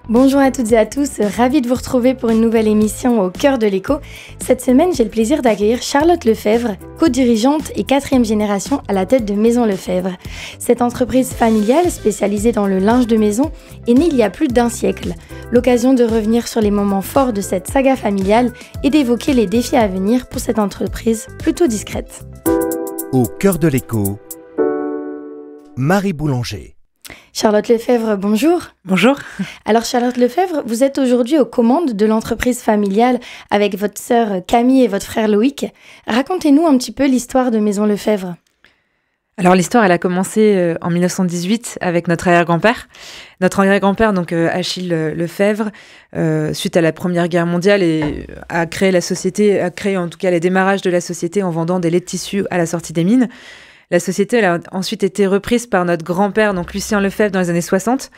Bonjour à toutes et à tous, ravie de vous retrouver pour une nouvelle émission au cœur de l'écho. Cette semaine, j'ai le plaisir d'accueillir Charlotte Lefebvre, co-dirigeante et 4e génération à la tête de Maison Lefebvre. Cette entreprise familiale spécialisée dans le linge de maison est née il y a plus d'1 siècle. L'occasion de revenir sur les moments forts de cette saga familiale et d'évoquer les défis à venir pour cette entreprise plutôt discrète. Au cœur de l'écho, Marie Boulanger. Charlotte Lefebvre, bonjour. Bonjour. Alors Charlotte Lefebvre, vous êtes aujourd'hui aux commandes de l'entreprise familiale avec votre sœur Camille et votre frère Loïc. Racontez-nous un petit peu l'histoire de Maison Lefebvre. Alors l'histoire, elle a commencé en 1918 avec notre arrière-grand-père. Notre arrière-grand-père, donc Achille Lefebvre, suite à la Première Guerre mondiale, a créé la société, a créé en tout cas les démarrages de la société en vendant des laits de tissu à la sortie des mines. La société elle a ensuite été reprise par notre grand-père, donc Lucien Lefebvre, dans les années 60.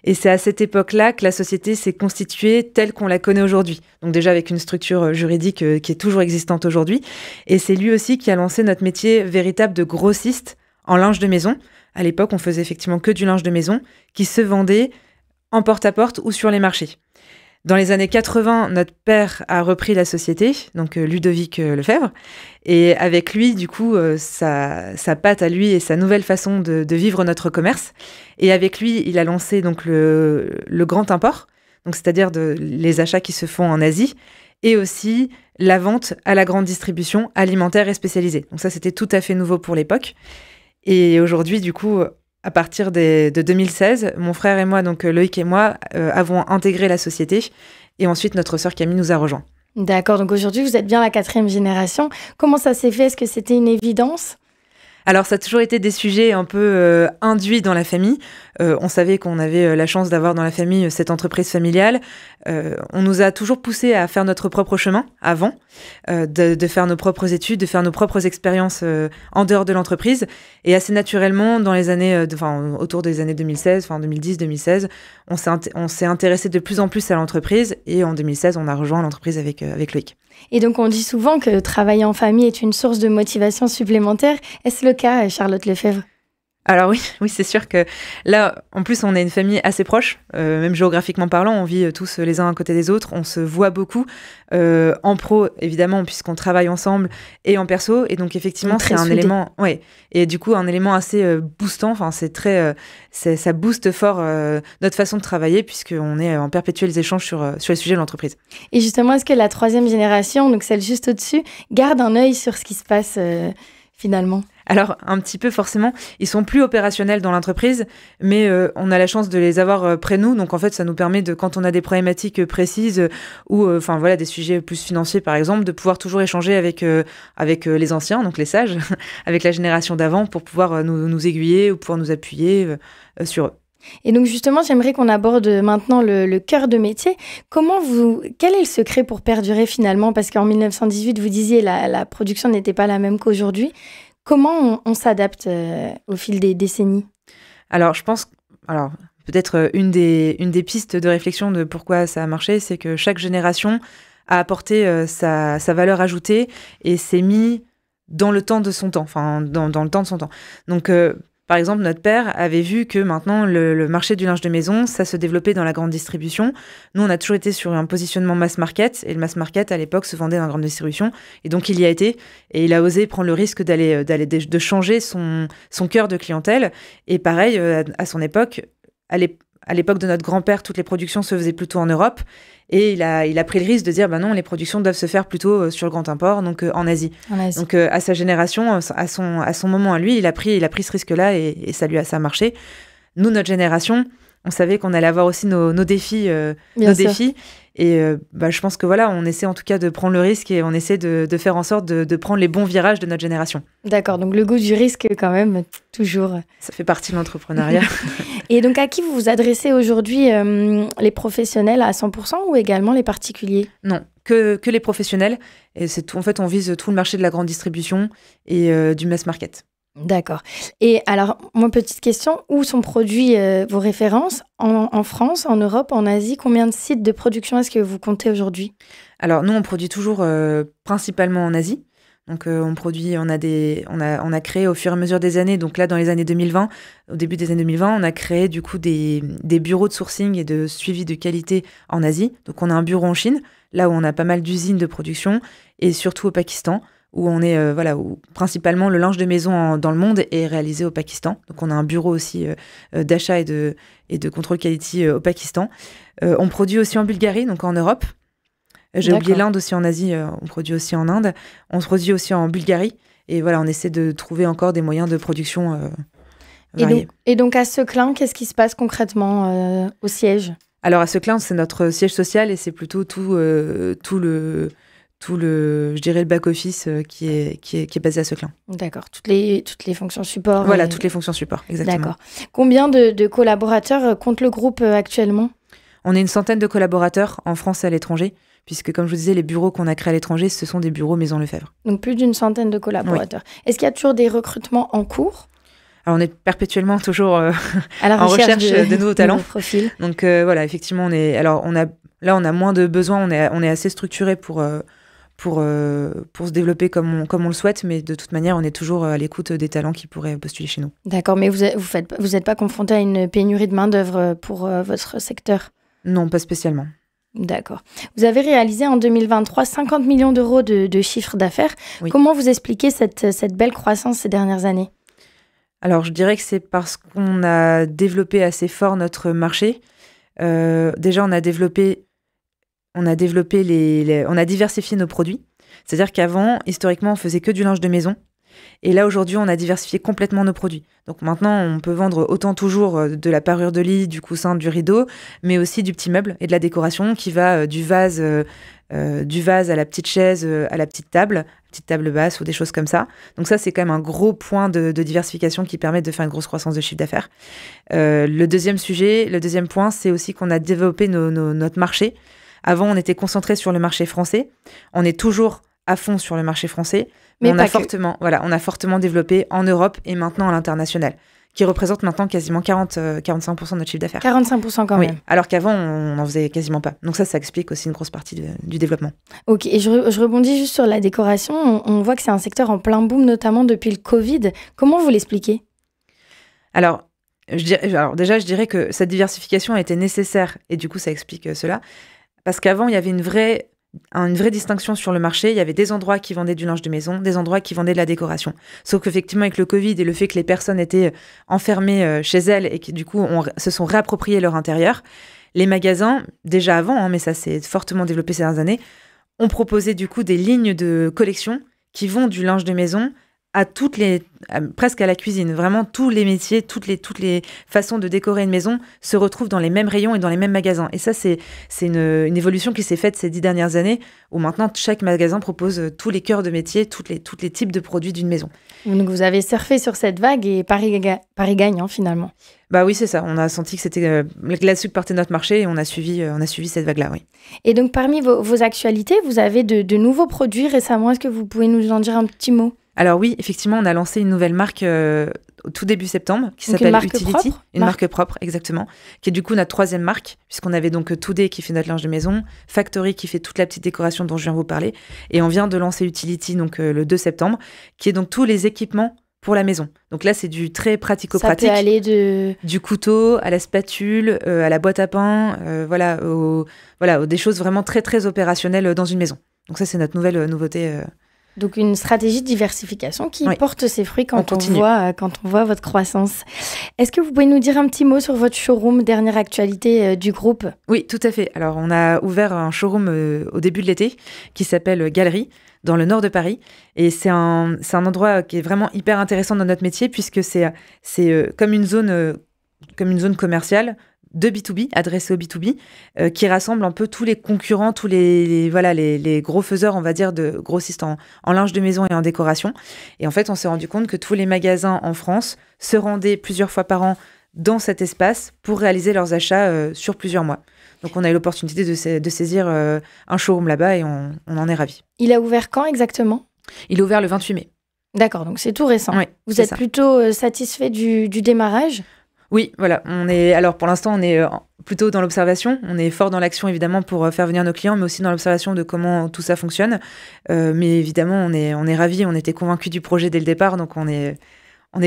Et c'est à cette époque-là que la société s'est constituée telle qu'on la connaît aujourd'hui. Donc déjà avec une structure juridique qui est toujours existante aujourd'hui. Et c'est lui aussi qui a lancé notre métier véritable de grossiste en linge de maison. À l'époque, on faisait effectivement que du linge de maison qui se vendait en porte-à-porte ou sur les marchés. Dans les années 80, notre père a repris la société, donc Ludovic Lefebvre, et avec lui, du coup, sa patte à lui et sa nouvelle façon de vivre notre commerce. Et avec lui, il a lancé donc le grand import, donc c'est-à-dire les achats qui se font en Asie, et aussi la vente à la grande distribution alimentaire et spécialisée. Donc ça, c'était tout à fait nouveau pour l'époque. Et aujourd'hui, du coup, à partir de 2016, mon frère et moi, donc Loïc et moi, avons intégré la société. Et ensuite, notre sœur Camille nous a rejoints. D'accord, donc aujourd'hui, vous êtes bien la 4e génération. Comment ça s'est fait? Est-ce que c'était une évidence? Alors, ça a toujours été des sujets un peu induits dans la famille. On savait qu'on avait la chance d'avoir dans la famille cette entreprise familiale. On nous a toujours poussé à faire notre propre chemin avant, de faire nos propres études, de faire nos propres expériences en dehors de l'entreprise. Et assez naturellement, dans les années, autour des années 2016, 2010-2016, on s'est intéressé de plus en plus à l'entreprise. Et en 2016, on a rejoint l'entreprise avec Loïc. Et donc, on dit souvent que travailler en famille est une source de motivation supplémentaire. Est-ce le cas, Charlotte Lefebvre? Alors oui, c'est sûr que là, en plus, on est une famille assez proche, même géographiquement parlant, on vit tous les uns à côté des autres, on se voit beaucoup, en pro, évidemment, puisqu'on travaille ensemble, et en perso, et donc effectivement, c'est un élément, ouais, et du coup, un élément assez boostant, enfin, ça booste fort notre façon de travailler, puisqu'on est en perpétuels échanges sur les sujets de l'entreprise. Et justement, est-ce que la 3e génération, donc celle juste au-dessus, garde un œil sur ce qui se passe finalement? Alors, un petit peu forcément, ils sont plus opérationnels dans l'entreprise, mais on a la chance de les avoir près de nous. Donc, en fait, ça nous permet quand on a des problématiques précises ou des sujets plus financiers, par exemple, de pouvoir toujours échanger avec les anciens, donc les sages, avec la génération d'avant, pour pouvoir nous aiguiller ou pouvoir nous appuyer sur eux. Et donc justement, j'aimerais qu'on aborde maintenant le cœur de métier. Quel est le secret pour perdurer finalement? Parce qu'en 1918, vous disiez la production n'était pas la même qu'aujourd'hui. Comment on s'adapte au fil des décennies? Alors, je pense... peut-être une des pistes de réflexion de pourquoi ça a marché, c'est que chaque génération a apporté sa valeur ajoutée et s'est mis dans le temps de son temps, dans le temps de son temps. Donc, par exemple, notre père avait vu que maintenant, le marché du linge de maison, ça se développait dans la grande distribution. Nous, on a toujours été sur un positionnement mass market, et le mass market, à l'époque, se vendait dans la grande distribution. Et donc, il y a été, et il a osé prendre le risque de changer son cœur de clientèle. Et pareil, à son époque, à l'époque de notre grand-père, toutes les productions se faisaient plutôt en Europe. Et il a pris le risque de dire, non, les productions doivent se faire plutôt sur le grand import, donc en Asie. Donc à sa génération, à son moment à lui, il a pris ce risque-là et ça a marché. Nous, notre génération, on savait qu'on allait avoir aussi nos défis. Et je pense que on essaie en tout cas de prendre le risque et on essaie de faire en sorte de prendre les bons virages de notre génération. D'accord, donc le goût du risque quand même, toujours. Ça fait partie de l'entrepreneuriat. Et donc à qui vous vous adressez aujourd'hui, les professionnels à 100% ou également les particuliers? Non, que les professionnels. Et c'est tout, en fait, on vise tout le marché de la grande distribution et du mass market. D'accord. Et alors, moi, petite question, où sont produits vos références? En France, en Europe, en Asie? Combien de sites de production est-ce que vous comptez aujourd'hui? Alors, nous, on produit toujours principalement en Asie. Donc on a créé au fur et à mesure des années, donc là dans les années 2020, au début des années 2020, on a créé du coup des bureaux de sourcing et de suivi de qualité en Asie. Donc on a un bureau en Chine, là où on a pas mal d'usines de production, et surtout au Pakistan, où on est où principalement le linge de maison dans le monde est réalisé au Pakistan. Donc on a un bureau aussi d'achat et de contrôle qualité au Pakistan. On produit aussi en Bulgarie, donc en Europe. J'ai oublié l'Inde aussi en Asie, on produit aussi en Inde. On se produit aussi en Bulgarie. Et voilà, on essaie de trouver encore des moyens de production variés. Et donc à Seclin, qu'est-ce qui se passe concrètement au siège ? Alors à Seclin, c'est notre siège social et c'est plutôt tout le je dirais le back-office qui est basé à Seclin. D'accord, toutes les fonctions support. Voilà, toutes les fonctions support, exactement. D'accord. Combien de collaborateurs compte le groupe actuellement ? On est une centaine de collaborateurs en France et à l'étranger, puisque comme je vous disais, les bureaux qu'on a créés à l'étranger, ce sont des bureaux Maison Lefebvre. Donc plus d'une centaine de collaborateurs. Oui. Est-ce qu'il y a toujours des recrutements en cours ? Alors on est perpétuellement toujours en recherche de nouveaux talents. Profils. Donc effectivement, on a moins de besoins, on est assez structuré pour se développer comme on le souhaite, mais de toute manière, on est toujours à l'écoute des talents qui pourraient postuler chez nous. D'accord, mais vous êtes pas confronté à une pénurie de main-d'œuvre pour votre secteur ? Non, pas spécialement. D'accord. Vous avez réalisé en 2023 50 millions d'euros de chiffre d'affaires. Oui. Comment vous expliquez cette belle croissance ces dernières années ? Alors, je dirais que c'est parce qu'on a développé assez fort notre marché. Déjà, on a diversifié nos produits. C'est-à-dire qu'avant, historiquement, on faisait que du linge de maison. Et là, aujourd'hui, on a diversifié complètement nos produits. Donc maintenant, on peut vendre autant toujours de la parure de lit, du coussin, du rideau, mais aussi du petit meuble et de la décoration qui va du vase à la petite chaise, à la petite table basse ou des choses comme ça. Donc ça, c'est quand même un gros point de diversification qui permet de faire une grosse croissance de chiffre d'affaires. Le deuxième point, c'est aussi qu'on a développé notre marché. Avant, on était concentré sur le marché français. On est toujours à fond sur le marché français. Mais on a fortement développé en Europe et maintenant à l'international, qui représente maintenant quasiment 45% de notre chiffre d'affaires. 45% quand même. Oui, alors qu'avant, on n'en faisait quasiment pas. Donc ça explique aussi une grosse partie du développement. Ok, et je rebondis juste sur la décoration. On voit que c'est un secteur en plein boom, notamment depuis le Covid. Comment vous l'expliquez ? Alors, déjà, je dirais que cette diversification a été nécessaire et du coup, ça explique cela. Parce qu'avant, il y avait une vraie distinction sur le marché. Il y avait des endroits qui vendaient du linge de maison, des endroits qui vendaient de la décoration. Sauf qu'effectivement, avec le Covid et le fait que les personnes étaient enfermées chez elles et qui, du coup, se sont réappropriées leur intérieur, les magasins, déjà avant, mais ça s'est fortement développé ces dernières années, ont proposé du coup des lignes de collection qui vont du linge de maison presque à la cuisine. Vraiment, tous les métiers, toutes les façons de décorer une maison se retrouvent dans les mêmes rayons et dans les mêmes magasins. Et ça, c'est une évolution qui s'est faite ces 10 dernières années, où maintenant, chaque magasin propose tous les cœurs de métier, tous les types de produits d'une maison. Donc, vous avez surfé sur cette vague et Paris gagne, finalement. Bah oui, c'est ça. On a senti que c'était là-dessus que partait notre marché et on a suivi cette vague-là, oui. Et donc, parmi vos actualités, vous avez de nouveaux produits récemment. Est-ce que vous pouvez nous en dire un petit mot ? Alors oui, effectivement, on a lancé une nouvelle marque au tout début septembre qui s'appelle Utility. Une marque propre, exactement. Qui est du coup notre 3e marque, puisqu'on avait donc 2D qui fait notre linge de maison, Factory qui fait toute la petite décoration dont je viens de vous parler, et on vient de lancer Utility donc le 2 septembre, qui est donc tous les équipements pour la maison. Donc là, c'est du très pratico-pratique. Ça peut aller du couteau à la spatule, à la boîte à pain, des choses vraiment très, très opérationnelles dans une maison. Donc ça, c'est notre nouvelle nouveauté. Donc une stratégie de diversification qui porte ses fruits quand on voit votre croissance. Est-ce que vous pouvez nous dire un petit mot sur votre showroom, dernière actualité du groupe ? Oui, tout à fait. Alors on a ouvert un showroom au début de l'été qui s'appelle Galerie, dans le nord de Paris. Et c'est un endroit qui est vraiment hyper intéressant dans notre métier puisque c'est comme une zone commerciale de B2B, adressé au B2B, qui rassemble un peu tous les concurrents, tous les gros faiseurs, on va dire, de grossistes en linge de maison et en décoration. Et en fait, on s'est rendu compte que tous les magasins en France se rendaient plusieurs fois par an dans cet espace pour réaliser leurs achats sur plusieurs mois. Donc, on a eu l'opportunité de saisir un showroom là-bas et on en est ravis. Il a ouvert quand exactement ? Il a ouvert le 28 mai. D'accord, donc c'est tout récent. Oui, vous êtes plutôt satisfait du démarrage ? Oui, voilà. Alors pour l'instant, on est plutôt dans l'observation. On est fort dans l'action, évidemment, pour faire venir nos clients, mais aussi dans l'observation de comment tout ça fonctionne. Mais évidemment, on est ravis. On était convaincus du projet dès le départ, donc on est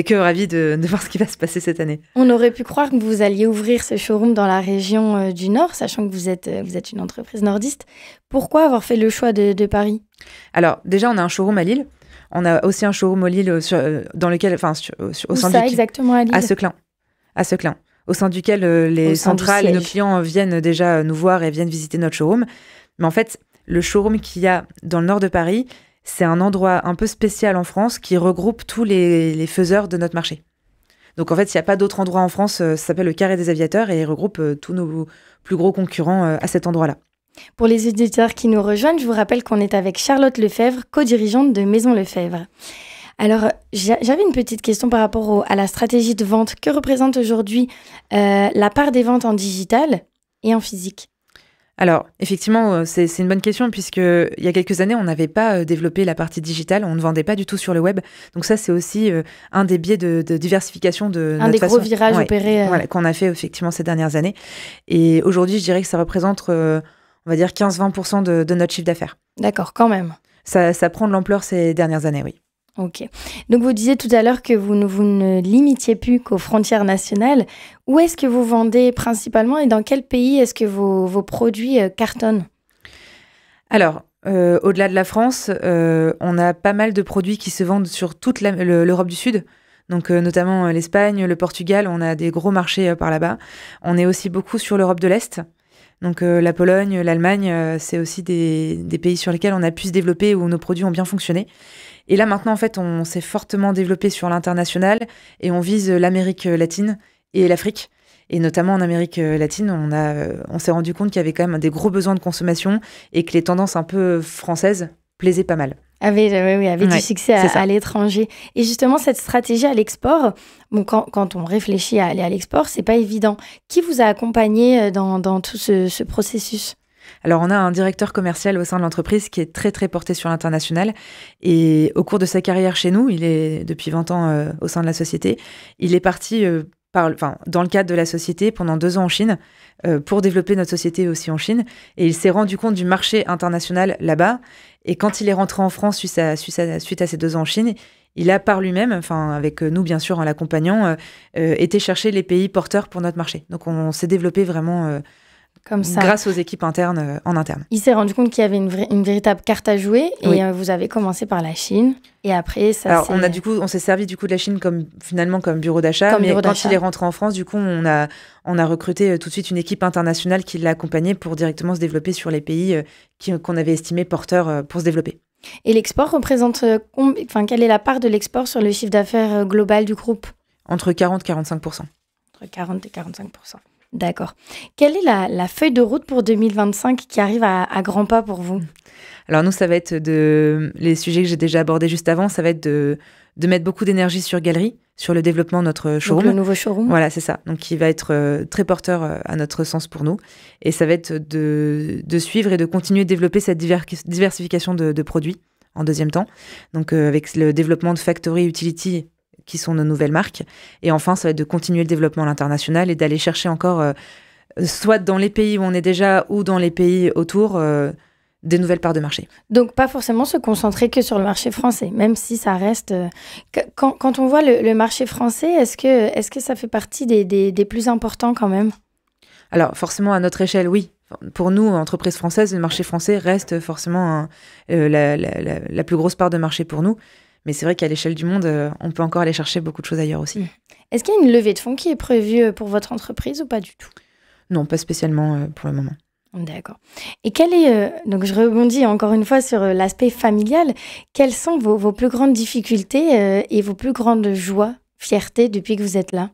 que ravis de voir ce qui va se passer cette année. On aurait pu croire que vous alliez ouvrir ce showroom dans la région du Nord, sachant que vous êtes une entreprise nordiste. Pourquoi avoir fait le choix de Paris ? Alors, déjà, on a un showroom à Lille. On a aussi un showroom au Lille dans lequel, au sein ça, exactement à Lille ? À Seclin, au sein duquel les centrales et nos clients viennent déjà nous voir et viennent visiter notre showroom. Mais en fait, le showroom qu'il y a dans le nord de Paris, c'est un endroit un peu spécial en France qui regroupe tous les faiseurs de notre marché. Donc en fait, il n'y a pas d'autre endroit en France, ça s'appelle le Carré des Aviateurs et il regroupe tous nos plus gros concurrents à cet endroit-là. Pour les auditeurs qui nous rejoignent, je vous rappelle qu'on est avec Charlotte Lefebvre, co-dirigeante de Maison Lefebvre. Alors, j'avais une petite question par rapport à la stratégie de vente. Que représente aujourd'hui la part des ventes en digital et en physique ? Alors, effectivement, c'est une bonne question puisque il y a quelques années, on n'avait pas développé la partie digitale, on ne vendait pas du tout sur le web. Donc ça, c'est aussi un des biais de diversification de notre façon. Un des gros virages opérés. Voilà, qu'on a fait effectivement ces dernières années. Et aujourd'hui, je dirais que ça représente, on va dire, 15-20% de notre chiffre d'affaires. D'accord, quand même. Ça prend de l'ampleur ces dernières années, oui. Ok. Donc, vous disiez tout à l'heure que vous ne limitiez plus qu'aux frontières nationales. Où est-ce que vous vendez principalement et dans quel pays est-ce que vos produits cartonnent ? Alors, au-delà de la France, on a pas mal de produits qui se vendent sur toute l'Europe du Sud. Donc, notamment l'Espagne, le Portugal, on a des gros marchés par là-bas. On est aussi beaucoup sur l'Europe de l'Est. Donc, la Pologne, l'Allemagne, c'est aussi des pays sur lesquels on a pu se développer, où nos produits ont bien fonctionné. Et là, maintenant, en fait, on s'est fortement développé sur l'international et on vise l'Amérique latine et l'Afrique. Et notamment en Amérique latine, on s'est rendu compte qu'il y avait quand même des gros besoins de consommation et que les tendances un peu françaises plaisaient pas mal. Avait du succès à l'étranger. Et justement, cette stratégie à l'export, bon, quand on réfléchit à aller à l'export, c'est pas évident. Qui vous a accompagné dans tout ce processus ? Alors, on a un directeur commercial au sein de l'entreprise qui est très, très porté sur l'international. Et au cours de sa carrière chez nous, il est depuis 20 ans au sein de la société, il est parti dans le cadre de la société pendant 2 ans en Chine pour développer notre société aussi en Chine. Et il s'est rendu compte du marché international là-bas. Et quand il est rentré en France suite à ces 2 ans en Chine, il a par lui-même, avec nous bien sûr en l'accompagnant, été chercher les pays porteurs pour notre marché. Donc, on s'est développé vraiment... Comme ça. Grâce aux équipes internes en interne. Il s'est rendu compte qu'il y avait une véritable carte à jouer et vous avez commencé par la Chine et après ça. Alors on s'est servi du coup de la Chine comme bureau d'achat, mais quand il est rentré en France, du coup on a recruté tout de suite une équipe internationale qui l'a accompagné pour directement se développer sur les pays qu'on avait estimés porteurs pour se développer. Et l'export représente quelle est la part de l'export sur le chiffre d'affaires global du groupe ? Entre 40 et 45%. Entre 40 et 45%. D'accord. Quelle est la feuille de route pour 2025 qui arrive à grands pas pour vous ? Alors nous, ça va être les sujets que j'ai déjà abordés juste avant, ça va être de mettre beaucoup d'énergie sur Galerie, sur le développement de notre showroom. Donc le nouveau showroom. Voilà, c'est ça. Donc qui va être très porteur à notre sens pour nous. Et ça va être de suivre et de continuer de développer cette diversification de produits en deuxième temps. Donc avec le développement de Factory Utility, qui sont nos nouvelles marques. Et enfin, ça va être de continuer le développement à l'international et d'aller chercher encore, soit dans les pays où on est déjà ou dans les pays autour, des nouvelles parts de marché. Donc, pas forcément se concentrer que sur le marché français, même si ça reste... Quand on voit le marché français, est-ce que ça fait partie des plus importants quand même ? Alors, forcément, à notre échelle, oui. Pour nous, entreprise française, le marché français reste forcément la plus grosse part de marché pour nous. Mais c'est vrai qu'à l'échelle du monde, on peut encore aller chercher beaucoup de choses ailleurs aussi. Est-ce qu'il y a une levée de fonds qui est prévue pour votre entreprise ou pas du tout ? Non, pas spécialement pour le moment. D'accord. Et quel est, donc je rebondis encore une fois sur l'aspect familial, quelles sont vos plus grandes difficultés et vos plus grandes joies, fiertés depuis que vous êtes là ?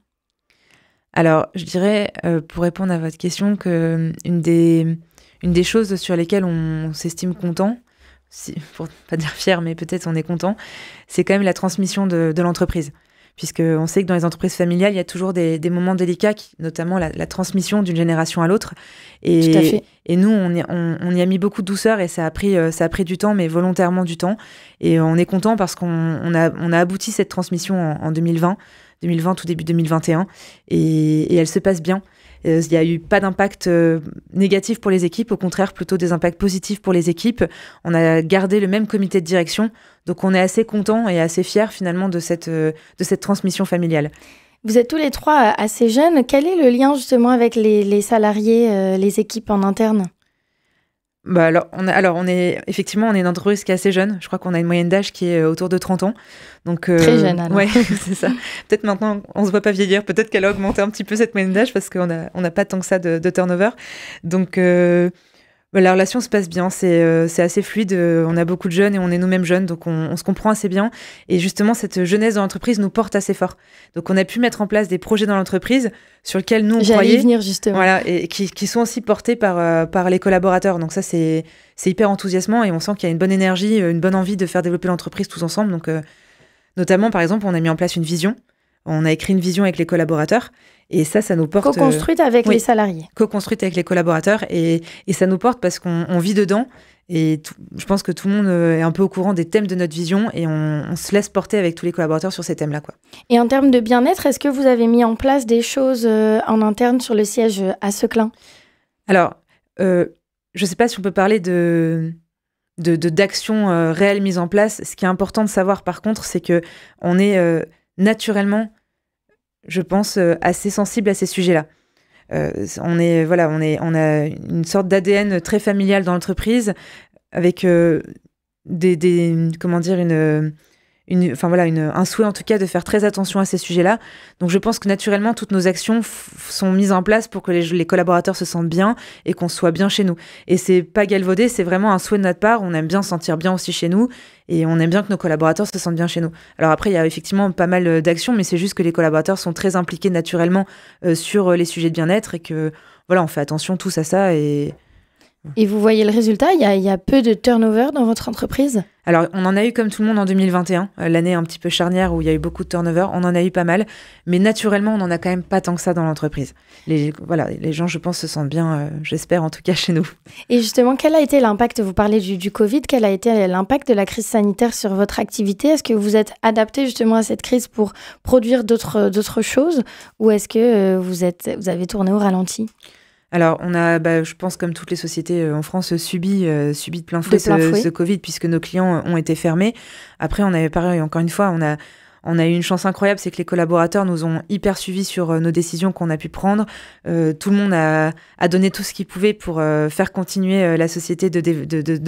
Alors, je dirais, pour répondre à votre question, qu'une des choses sur lesquelles on s'estime content, pour pas dire fier, mais peut-être on est content, c'est quand même la transmission de l'entreprise. Puisqu'on sait que dans les entreprises familiales, il y a toujours des moments délicats, notamment la transmission d'une génération à l'autre. Tout à fait. Et nous, on y a mis beaucoup de douceur et ça a pris du temps, mais volontairement du temps. Et on est content parce qu'on a abouti cette transmission en 2020. 2020, tout début 2021, et elle se passe bien. Il n'y a eu pas d'impact négatif pour les équipes, au contraire, plutôt des impacts positifs pour les équipes. On a gardé le même comité de direction, donc on est assez contents et assez fiers finalement de cette transmission familiale. Vous êtes tous les trois assez jeunes. Quel est le lien justement avec les salariés, les équipes en interne ? Bah on est une entreprise qui est assez jeune. Je crois qu'on a une moyenne d'âge qui est autour de 30 ans. Donc, très jeune alors. Ouais, c'est ça. Peut-être maintenant, on se voit pas vieillir. Peut-être qu'elle a augmenté un petit peu cette moyenne d'âge parce qu'on n'a pas tant que ça de turnover. Donc, la relation se passe bien. C'est assez fluide. On a beaucoup de jeunes et on est nous-mêmes jeunes. Donc, on se comprend assez bien. Et justement, cette jeunesse dans l'entreprise nous porte assez fort. Donc, on a pu mettre en place des projets dans l'entreprise sur lesquels nous, on croyait. J'allais y venir justement. Voilà, et qui sont aussi portés par les collaborateurs. Donc ça, c'est hyper enthousiasmant et on sent qu'il y a une bonne énergie, une bonne envie de faire développer l'entreprise tous ensemble. Donc, notamment, par exemple, on a mis en place une vision. On a écrit une vision avec les collaborateurs et ça nous porte... Co-construite avec les salariés. Co-construite avec les collaborateurs et ça nous porte parce qu'on vit dedans et je pense que tout le monde est un peu au courant des thèmes de notre vision et on se laisse porter avec tous les collaborateurs sur ces thèmes-là, quoi. Et en termes de bien-être, est-ce que vous avez mis en place des choses en interne sur le siège à Seclin ? Alors, je ne sais pas si on peut parler d'actions réelles mises en place. Ce qui est important de savoir, par contre, c'est qu'on est naturellement, je pense, assez sensible à ces sujets-là. On a une sorte d'ADN très familial dans l'entreprise, avec un souhait en tout cas de faire très attention à ces sujets-là. Donc je pense que naturellement toutes nos actions sont mises en place pour que les collaborateurs se sentent bien et qu'on soit bien chez nous. Et c'est pas galvaudé, c'est vraiment un souhait de notre part. On aime bien se sentir bien aussi chez nous et on aime bien que nos collaborateurs se sentent bien chez nous. Alors après, il y a effectivement pas mal d'actions, mais c'est juste que les collaborateurs sont très impliqués naturellement sur les sujets de bien-être et que voilà, on fait attention tous à ça. Et vous voyez le résultat, il y a peu de turnover dans votre entreprise ? Alors, on en a eu comme tout le monde en 2021, l'année un petit peu charnière où il y a eu beaucoup de turnover. On en a eu pas mal, mais naturellement, on n'en a quand même pas tant que ça dans l'entreprise. Les gens, je pense, se sentent bien, j'espère en tout cas chez nous. Et justement, quel a été l'impact, vous parlez du Covid, quel a été l'impact de la crise sanitaire sur votre activité ? Est-ce que vous êtes adapté justement à cette crise pour produire d'autres choses ou est-ce que vous avez tourné au ralenti ? Alors, on a, je pense, comme toutes les sociétés en France, subi de plein fouet ce Covid, puisque nos clients ont été fermés. Après, on avait pareil, encore une fois, on a eu une chance incroyable, c'est que les collaborateurs nous ont hyper suivis sur nos décisions qu'on a pu prendre. Tout le monde a donné tout ce qu'il pouvait pour faire continuer la société de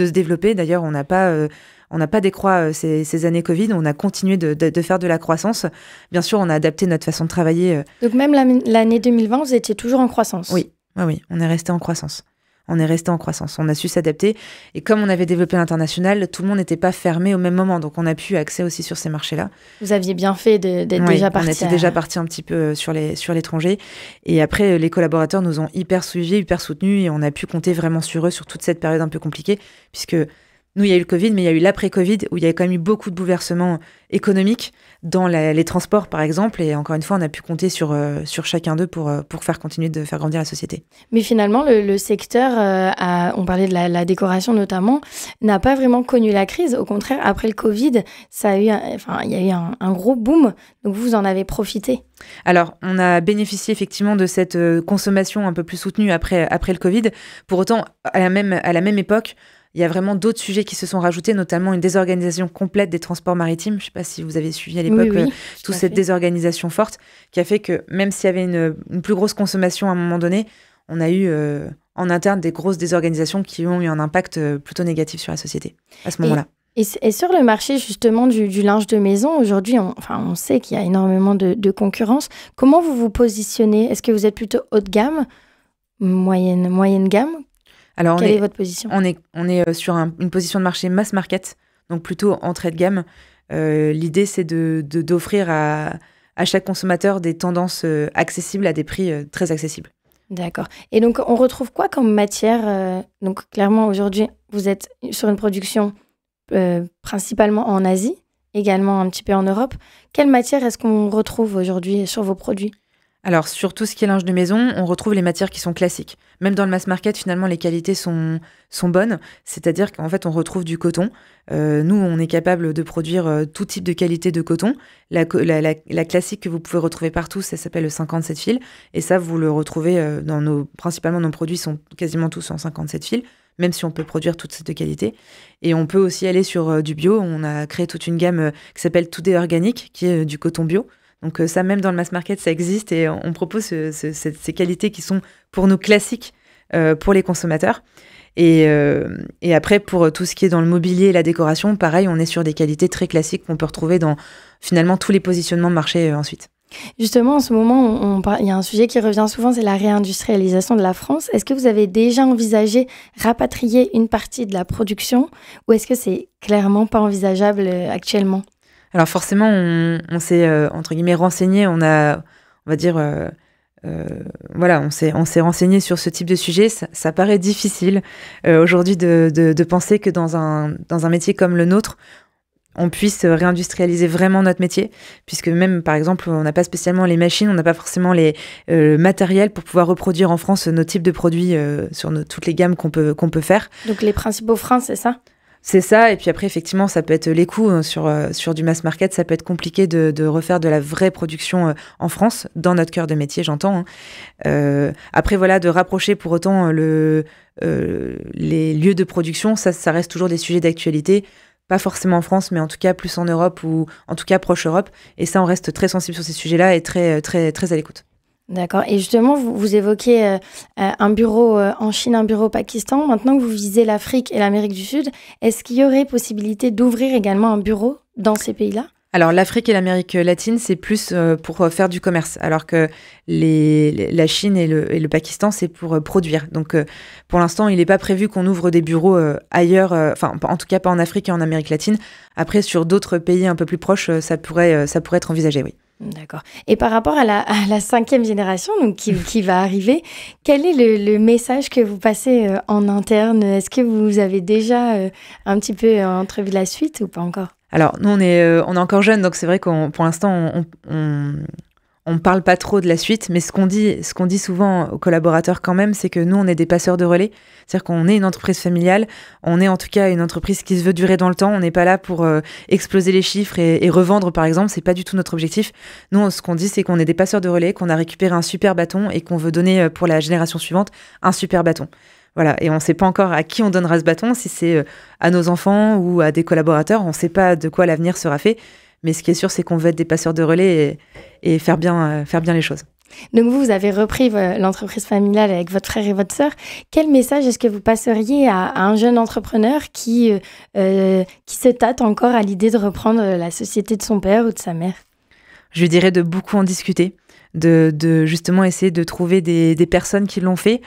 se développer. D'ailleurs, on n'a pas décroît ces années Covid, on a continué de faire de la croissance. Bien sûr, on a adapté notre façon de travailler. Donc même l'année 2020, vous étiez toujours en croissance ? Oui, on est resté en croissance. On a su s'adapter. Et comme on avait développé l'international, tout le monde n'était pas fermé au même moment. Donc, on a pu accès aussi sur ces marchés-là. Vous aviez bien fait d'être déjà parti. On était déjà parti un petit peu sur l'étranger. Et après, les collaborateurs nous ont hyper suivis, hyper soutenus. Et on a pu compter vraiment sur eux sur toute cette période un peu compliquée. Puisque nous, il y a eu le Covid, mais il y a eu l'après-Covid où il y a quand même eu beaucoup de bouleversements économiques dans les transports, par exemple. Et encore une fois, on a pu compter sur chacun d'eux pour faire continuer de faire grandir la société. Mais finalement, le secteur, on parlait de la décoration notamment, n'a pas vraiment connu la crise. Au contraire, après le Covid, il y a eu un gros boom. Donc, vous en avez profité. Alors, on a bénéficié effectivement de cette consommation un peu plus soutenue après le Covid. Pour autant, à la même époque, il y a vraiment d'autres sujets qui se sont rajoutés, notamment une désorganisation complète des transports maritimes. Je ne sais pas si vous avez suivi à l'époque toute cette désorganisation forte qui a fait que même s'il y avait une plus grosse consommation à un moment donné, on a eu en interne des grosses désorganisations qui ont eu un impact plutôt négatif sur la société à ce moment-là. Et sur le marché justement du linge de maison, aujourd'hui, on sait qu'il y a énormément de concurrence. Comment vous vous positionnez ? Est-ce que vous êtes plutôt haut de gamme, moyenne gamme ? Alors, quelle est votre position ? On est sur une position de marché mass market, donc plutôt entrée de gamme. L'idée, c'est d'offrir à chaque consommateur des tendances accessibles à des prix très accessibles. D'accord. Et donc, on retrouve quoi comme matière ? Donc, clairement, aujourd'hui, vous êtes sur une production principalement en Asie, également un petit peu en Europe. Quelle matière est-ce qu'on retrouve aujourd'hui sur vos produits ? Alors, sur tout ce qui est linge de maison, on retrouve les matières qui sont classiques. Même dans le mass market, finalement, les qualités sont bonnes. C'est-à-dire qu'en fait, on retrouve du coton. Nous, on est capable de produire tout type de qualité de coton. La classique que vous pouvez retrouver partout, ça s'appelle le 57 fils. Et ça, vous le retrouvez principalement, nos produits sont quasiment tous en 57 fils, même si on peut produire toutes ces deux qualités. Et on peut aussi aller sur du bio. On a créé toute une gamme qui s'appelle Today Organic, qui est du coton bio. Donc ça, même dans le mass market, ça existe et on propose ces qualités qui sont pour nous classiques pour les consommateurs. Et après, pour tout ce qui est dans le mobilier et la décoration, pareil, on est sur des qualités très classiques qu'on peut retrouver dans finalement tous les positionnements de marché ensuite. Justement, en ce moment, il y a un sujet qui revient souvent, c'est la réindustrialisation de la France. Est-ce que vous avez déjà envisagé rapatrier une partie de la production ou est-ce que c'est clairement pas envisageable actuellement ? Alors forcément, on s'est entre guillemets renseigné, on va dire, on s'est renseigné sur ce type de sujet. Ça paraît difficile aujourd'hui de penser que dans un métier comme le nôtre, on puisse réindustrialiser vraiment notre métier, puisque même, par exemple, on n'a pas spécialement les machines, on n'a pas forcément les matériels pour pouvoir reproduire en France nos types de produits sur toutes les gammes qu'on peut faire. Donc les principaux freins, c'est ça ? C'est ça, et puis après, effectivement, ça peut être les coûts sur du mass market, ça peut être compliqué de refaire de la vraie production en France, dans notre cœur de métier, j'entends. Après, voilà, de rapprocher pour autant les lieux de production, ça reste toujours des sujets d'actualité, pas forcément en France, mais en tout cas plus en Europe, ou en tout cas proche Europe, et ça, on reste très sensible sur ces sujets-là et très, très, très à l'écoute. D'accord. Et justement, vous évoquez un bureau en Chine, un bureau au Pakistan. Maintenant que vous visez l'Afrique et l'Amérique du Sud, est-ce qu'il y aurait possibilité d'ouvrir également un bureau dans ces pays-là ? Alors, l'Afrique et l'Amérique latine, c'est plus pour faire du commerce, alors que la Chine et le Pakistan, c'est pour produire. Donc, pour l'instant, il n'est pas prévu qu'on ouvre des bureaux ailleurs, en tout cas pas en Afrique et en Amérique latine. Après, sur d'autres pays un peu plus proches, ça pourrait être envisagé, oui. D'accord. Et par rapport à la 5e génération donc qui va arriver, quel est le message que vous passez en interne ? Est-ce que vous avez déjà un petit peu entrevu la suite ou pas encore ? Alors, nous, on est encore jeunes, donc c'est vrai pour l'instant, on ne parle pas trop de la suite, mais ce qu'on dit souvent aux collaborateurs quand même, c'est que nous, on est des passeurs de relais. C'est-à-dire qu'on est une entreprise familiale, on est en tout cas une entreprise qui se veut durer dans le temps. On n'est pas là pour exploser les chiffres et revendre, par exemple. C'est pas du tout notre objectif. Nous, ce qu'on dit, c'est qu'on est des passeurs de relais, qu'on a récupéré un super bâton et qu'on veut donner pour la génération suivante un super bâton. Voilà, et on ne sait pas encore à qui on donnera ce bâton, si c'est à nos enfants ou à des collaborateurs. On ne sait pas de quoi l'avenir sera fait. Mais ce qui est sûr, c'est qu'on veut être des passeurs de relais et faire bien les choses. Donc vous avez repris l'entreprise familiale avec votre frère et votre sœur. Quel message est-ce que vous passeriez à un jeune entrepreneur qui se tâte encore à l'idée de reprendre la société de son père ou de sa mère ? Je lui dirais de beaucoup en discuter, de justement essayer de trouver des personnes qui l'ont fait,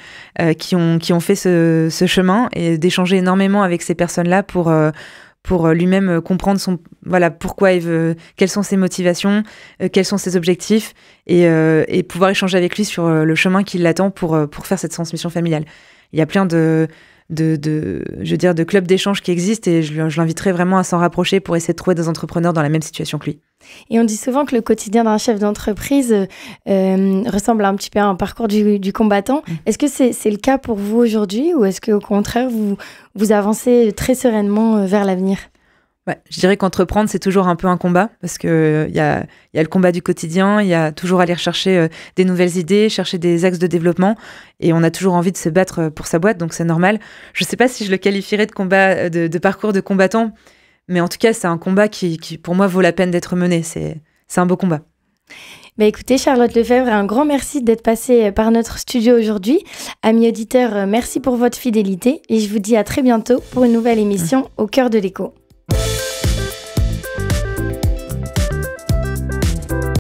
qui ont fait ce chemin, et d'échanger énormément avec ces personnes-là pour lui-même comprendre pourquoi il veut, quelles sont ses motivations, quels sont ses objectifs, et pouvoir échanger avec lui sur le chemin qui l'attend pour faire cette transmission familiale. Il y a plein de clubs d'échange qui existent, et je l'inviterai vraiment à s'en rapprocher pour essayer de trouver des entrepreneurs dans la même situation que lui. Et on dit souvent que le quotidien d'un chef d'entreprise ressemble un petit peu à un parcours du combattant. Est-ce que c'est le cas pour vous aujourd'hui, ou est-ce qu'au contraire, vous avancez très sereinement vers l'avenir ? Ouais, je dirais qu'entreprendre, c'est toujours un peu un combat, parce qu'il y a le combat du quotidien, il y a toujours aller chercher des nouvelles idées, chercher des axes de développement, et on a toujours envie de se battre pour sa boîte, donc c'est normal. Je ne sais pas si je le qualifierais de combat, de parcours de combattant, mais en tout cas, c'est un combat qui pour moi, vaut la peine d'être mené. C'est un beau combat. Bah écoutez, Charlotte Lefebvre, un grand merci d'être passée par notre studio aujourd'hui. Amis auditeurs, merci pour votre fidélité, et je vous dis à très bientôt pour une nouvelle émission au cœur de l'écho.